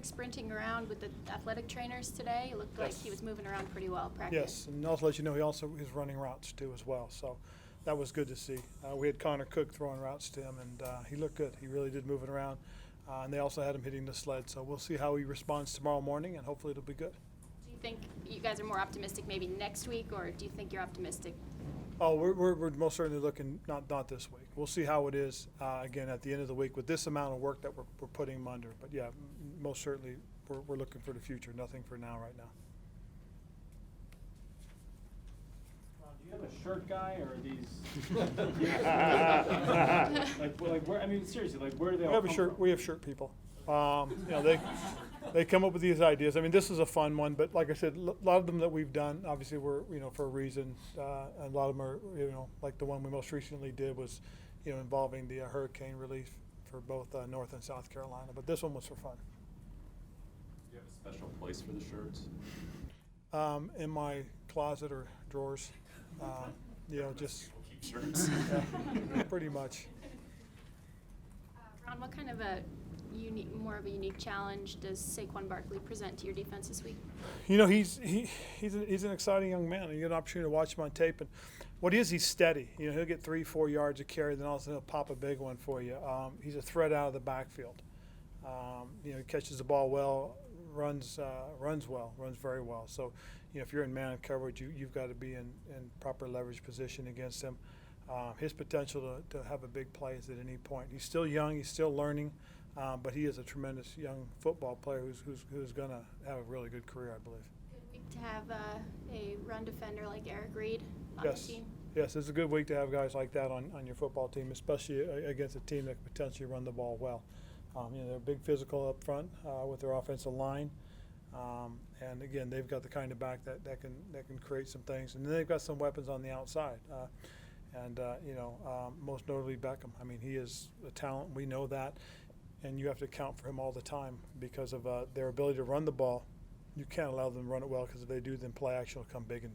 sprinting around with the athletic trainers today. It looked like he was moving around pretty well practice. Yes, and also let you know he also is running routes too as well. So that was good to see. We had Connor Cook throwing routes to him, and he looked good. He really did moving around, and they also had him hitting the sled. So we'll see how he responds tomorrow morning, and hopefully it'll be good. Do you think you guys are more optimistic maybe next week, or do you think you're optimistic? Oh, we're most certainly looking not this week. We'll see how it is again at the end of the week with this amount of work that we're putting him under. But yeah, most certainly we're looking for the future. Nothing for now right now. Do you have a shirt guy, or are these like where? I mean, seriously, like where do they all come from? We have shirt people. They come up with these ideas. I mean, this is a fun one, but like I said, a lot of them that we've done, obviously, were for a reason. And a lot of them are like the one we most recently did was involving the hurricane relief for both North and South Carolina. But this one was for fun. Do you have a special place for the shirts? In my closet or drawers. Just Keep shirts. yeah, pretty much. Ron, what kind of more of a unique challenge does Saquon Barkley present to your defense this week? He's an exciting young man. You get an opportunity to watch him on tape, and what he is, he's steady. He'll get 3-4 yards a carry, then all of a sudden he'll pop a big one for you. He's a threat out of the backfield. He catches the ball well, runs very well. So, if you're in man coverage, you've got to be in proper leverage position against him. His potential to have a big play is at any point. He's still young. He's still learning. But he is a tremendous young football player who's going to have a really good career, I believe. Good week to have a run defender like Eric Reed on the team. Yes, it's a good week to have guys like that on your football team, especially against a team that can potentially run the ball well. They're big physical up front with their offensive line. And again, they've got the kind of back that can create some things. And then they've got some weapons on the outside. Most notably Beckham. I mean, he is a talent. We know that. And you have to account for him all the time because of their ability to run the ball. You can't allow them to run it well because if they do, then play action will come big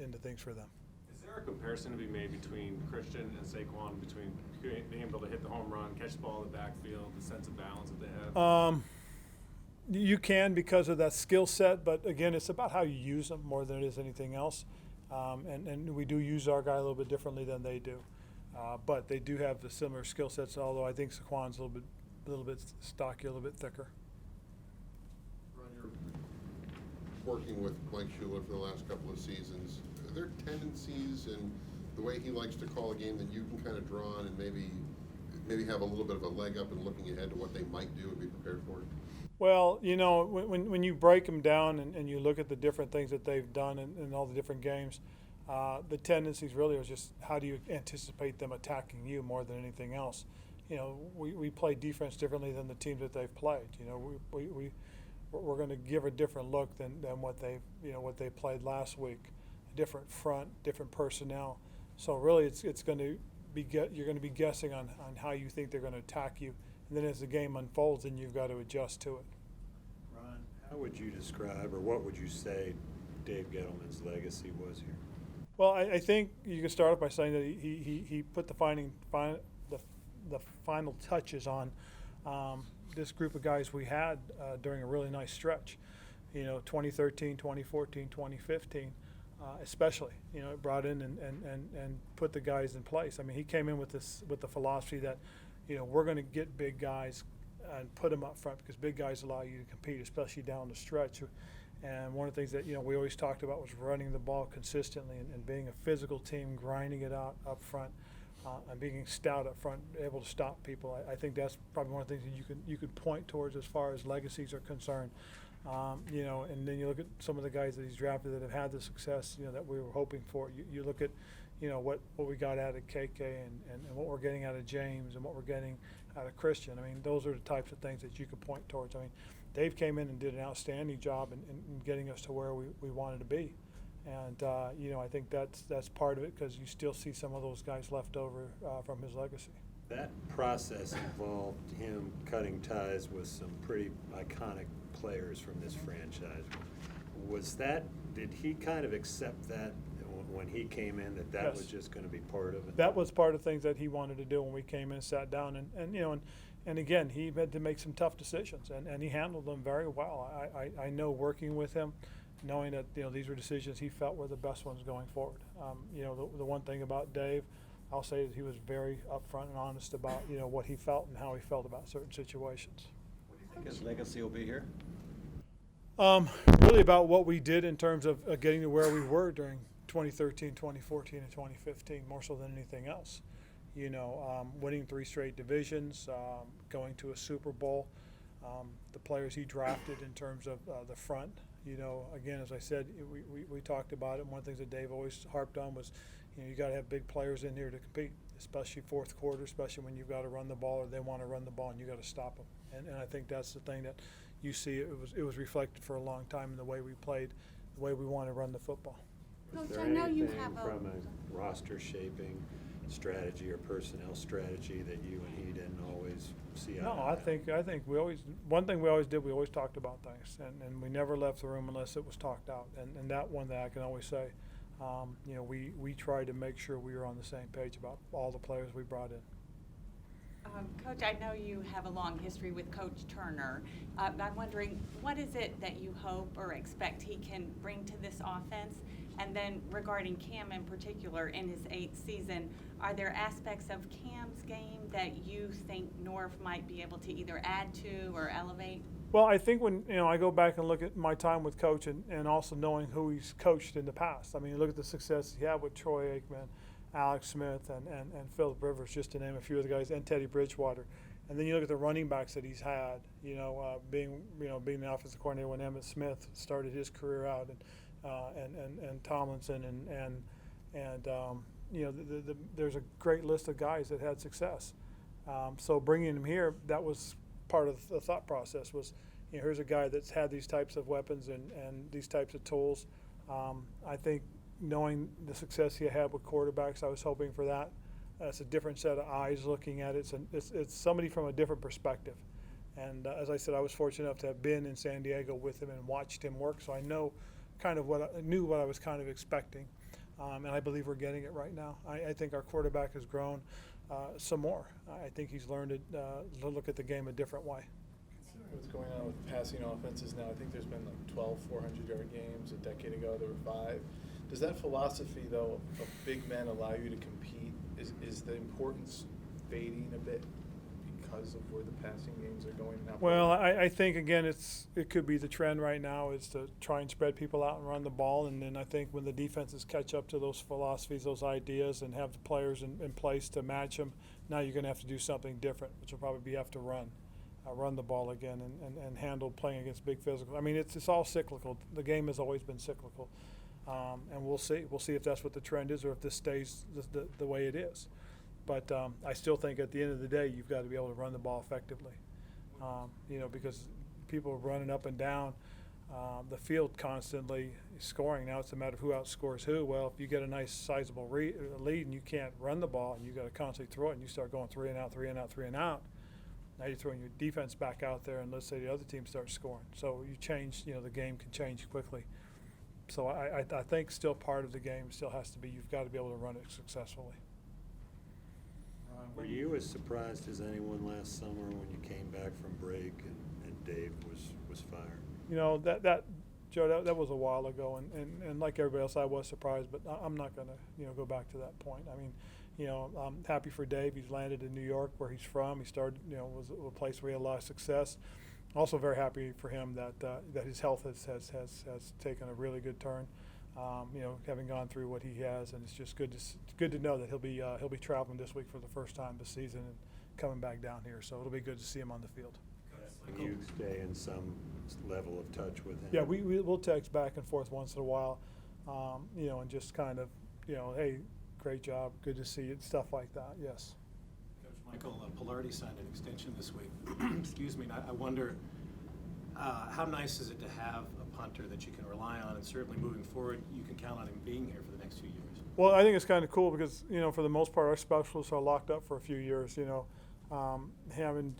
into things for them. Is there a comparison to be made between Christian and Saquon, between being able to hit the home run, catch the ball in the backfield, the sense of balance that they have? You can because of that skill set, but again, it's about how you use them more than it is anything else. And we do use our guy a little bit differently than they do. But they do have the similar skill sets, although I think Saquon's a little bit stockier, a little bit thicker. Ron, you're working with Mike Schuler for the last couple of seasons. Are there tendencies in the way he likes to call a game that you can kind of draw on and maybe have a little bit of a leg up in looking ahead to what they might do and be prepared for it? Well, when you break them down and you look at the different things that they've done in all the different games, the tendencies really are just how do you anticipate them attacking you more than anything else. We play defense differently than the teams that they've played. We're going to give a different look than what they played last week. A different front, different personnel. So really, it's going to be you're going to be guessing on how you think they're going to attack you, and then as the game unfolds, then you've got to adjust to it. Ron, how would you describe, or what would you say, Dave Gettleman's legacy was here? Well, I think you can start off by saying that he put the final touches on this group of guys we had during a really nice stretch. 2013, 2014, 2015, especially. It brought in and put the guys in place. I mean, he came in with the philosophy that, we're going to get big guys and put them up front because big guys allow you to compete, especially down the stretch. And one of the things that we always talked about was running the ball consistently and being a physical team, grinding it out up front. And being stout up front, able to stop people. I think that's probably one of the things that you could point towards as far as legacies are concerned. And then you look at some of the guys that he's drafted that have had the success, that we were hoping for. You look at, what we got out of KK and what we're getting out of James and what we're getting out of Christian. I mean, those are the types of things that you could point towards. I mean, Dave came in and did an outstanding job in getting us to where we wanted to be. And, I think that's part of it because you still see some of those guys left over from his legacy. That process involved him cutting ties with some pretty iconic players from this franchise. Did he kind of accept that when he came in, that Yes. was just going to be part of it? That was part of things that he wanted to do when we came in and sat down. And And again, he had to make some tough decisions, and he handled them very well. I know working with him, knowing that these were decisions he felt were the best ones going forward. The one thing about Dave, I'll say that he was very upfront and honest about what he felt and how he felt about certain situations. What do you think his legacy will be here? Really about what we did in terms of getting to where we were during 2013, 2014, and 2015, more so than anything else. Winning 3 straight divisions, going to a Super Bowl, the players he drafted in terms of the front. Again, as I said, we talked about it. One of the things that Dave always harped on was, you got to have big players in here to compete, especially fourth quarter, especially when you've got to run the ball or they want to run the ball and you got to stop them. And I think that's the thing that you see. It was reflected for a long time in the way we played, the way we want to run the football. Was Coach, there I know you anything have a- from a roster shaping strategy or personnel strategy that you and he didn't always see eye No, to I eye? think one thing we always did, we always talked about things, and we never left the room unless it was talked out. And that one that I can always say, we tried to make sure we were on the same page about all the players we brought in. Coach, I know you have a long history with Coach Turner. I'm wondering, what is it that you hope or expect he can bring to this offense? And then regarding Cam in particular, in his 8th season, are there aspects of Cam's game that you think Norv might be able to either add to or elevate? Well, I think when I go back and look at my time with Coach and also knowing who he's coached in the past. I mean, look at the success he had with Troy Aikman, Alex Smith, and Philip Rivers, just to name a few of the guys, and Teddy Bridgewater. And then you look at the running backs that he's had. Being the offensive coordinator when Emmitt Smith started his career out, and Tomlinson there's a great list of guys that had success. So bringing him here, that was part of the thought process. Was here's a guy that's had these types of weapons and these types of tools. I think knowing the success he had with quarterbacks, I was hoping for that. It's a different set of eyes looking at it. It's somebody from a different perspective. And as I said, I was fortunate enough to have been in San Diego with him and watched him work, so I know kind of what I was kind of expecting, and I believe we're getting it right now. I think our quarterback has grown some more. I think he's learned to look at the game a different way. Considering what's going on with passing offenses now, I think there's been like 12 400-yard games. A decade ago, there were 5. Does that philosophy, though, of big men allow you to compete? Is the importance fading a bit because of where the passing games are going now? Well, I think, again, it could be the trend right now is to try and spread people out and run the ball. And then I think when the defenses catch up to those philosophies, those ideas, and have the players in place to match them, now you're going to have to do something different, which will probably be have to run the ball again and handle playing against big physical. I mean, it's all cyclical. The game has always been cyclical. And we'll see. We'll see if that's what the trend is or if this stays the way it is. But I still think at the end of the day, you've got to be able to run the ball effectively. Because people are running up and down the field constantly scoring. Now it's a matter of who outscores who. Well, if you get a nice sizable lead and you can't run the ball and you've got to constantly throw it and you start going 3 and out, 3 and out, 3 and out, now you're throwing your defense back out there and let's say the other team starts scoring. So you change, the game can change quickly. So I think still part of the game still has to be you've got to be able to run it successfully. Were you as surprised as anyone last summer when you came back from break and Dave was fired? Joe, that was a while ago, and like everybody else, I was surprised, but I'm not going to go back to that point. I mean, I'm happy for Dave. He's landed in New York, where he's from. He started, was a place where he had a lot of success. Also very happy for him that his health has taken a really good turn. Having gone through what he has, and it's just good to know that he'll be traveling this week for the first time this season and coming back down here. So it'll be good to see him on the field. And you stay in some level of touch with him? Yeah, we'll text back and forth once in a while, and just kind of, hey, great job, good to see you, stuff like that. Yes. Coach Michael, Polarity signed an extension this week. Excuse me. And I wonder how nice is it to have a punter that you can rely on, and certainly moving forward, you can count on him being here for the next few years. Well, I think it's kind of cool because for the most part, our specialists are locked up for a few years. Having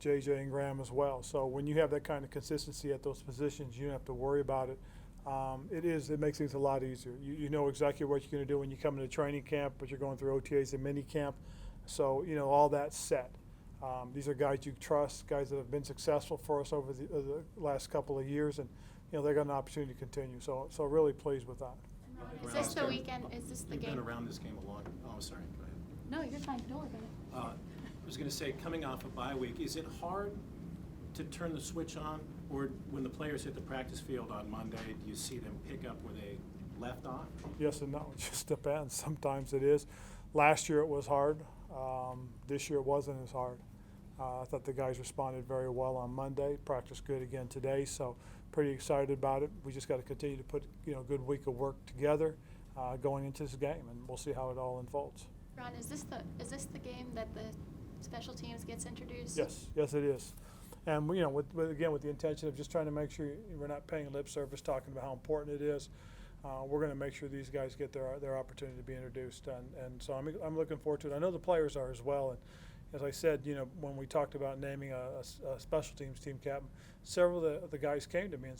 JJ and Graham as well. So when you have that kind of consistency at those positions, you don't have to worry about it. It makes things a lot easier. You know exactly what you're going to do when you come into training camp, but you're going through OTAs and mini camp. So all that's set. These are guys you trust, guys that have been successful for us over the last couple of years, and they got an opportunity to continue. So really pleased with that. Is this the weekend? Is this the You've game? been around this game a long, oh, sorry, go ahead. No, you're fine. Don't worry about it. I was going to say, coming off a bye week, is it hard to turn the switch on? Or when the players hit the practice field on Monday, do you see them pick up where they left off? Yes and no. It just depends. Sometimes it is. Last year it was hard. This year it wasn't as hard. I thought the guys responded very well on Monday. Practiced good again today, so pretty excited about it. We just got to continue to put a good week of work together going into this game, and we'll see how it all unfolds. Ron, is this the game that the special teams gets introduced? Yes, it is. And with the intention of just trying to make sure we're not paying lip service, talking about how important it is. We're going to make sure these guys get their opportunity to be introduced, and so I'm looking forward to it. I know the players are as well. And as I said, when we talked about naming a special teams team captain, several of the guys came to me and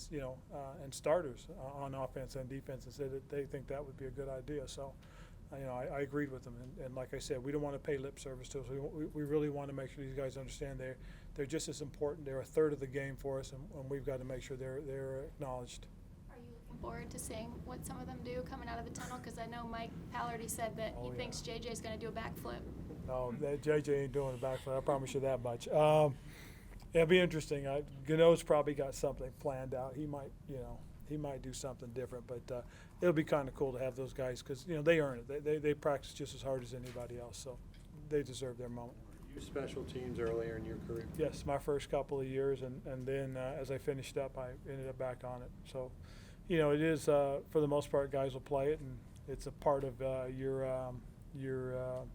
and starters on offense and defense and said that they think that would be a good idea. So. I agreed with them, and like I said, we don't want to pay lip service to us. We really want to make sure these guys understand they're just as important. They're a third of the game for us, and we've got to make sure they're acknowledged. Are you looking forward to seeing what some of them do coming out of the tunnel? Because I know Mike Pallardy said that he thinks JJ's going to do a backflip. No, JJ ain't doing a backflip. I promise you that much. It'll be interesting. Gano's probably got something planned out. He might, he might do something different, but it'll be kind of cool to have those guys because they earn it. They practice just as hard as anybody else, so they deserve their moment. You special teams earlier in your career? Yes, my first couple of years, and then as I finished up, I ended up back on it. So, it is for the most part, guys will play it, and it's a part of your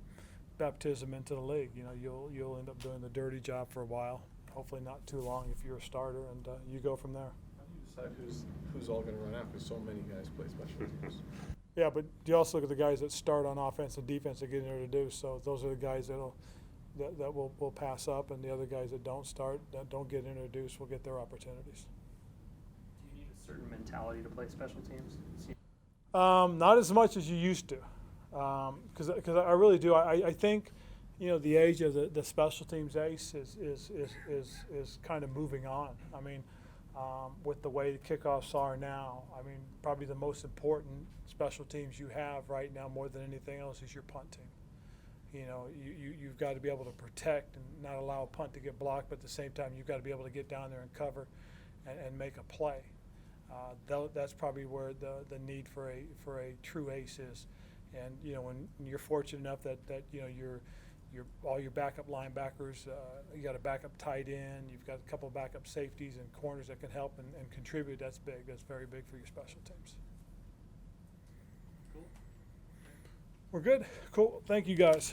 baptism into the league. You'll end up doing the dirty job for a while. Hopefully, not too long if you're a starter, and you go from there. How do you decide who's all going to run out? Because so many guys play special teams. Yeah, but you also look at the guys that start on offense and defense that get introduced. So those are the guys that will pass up, and the other guys that don't start, that don't get introduced, will get their opportunities. Do you need a certain mentality to play special teams? Not as much as you used to, because I really do. I think the age of the special teams ace is kind of moving on. I mean, with the way the kickoffs are now, I mean, probably the most important special teams you have right now more than anything else is your punt team. You've got to be able to protect and not allow a punt to get blocked, but at the same time you've got to be able to get down there and cover and make a play. That's probably where the need for a true ace is. And when you're fortunate enough that all your backup linebackers, you got a backup tight end, you've got a couple of backup safeties and corners that can help and contribute. That's big. That's very big for your special teams. Cool. We're good. Cool. Thank you, guys.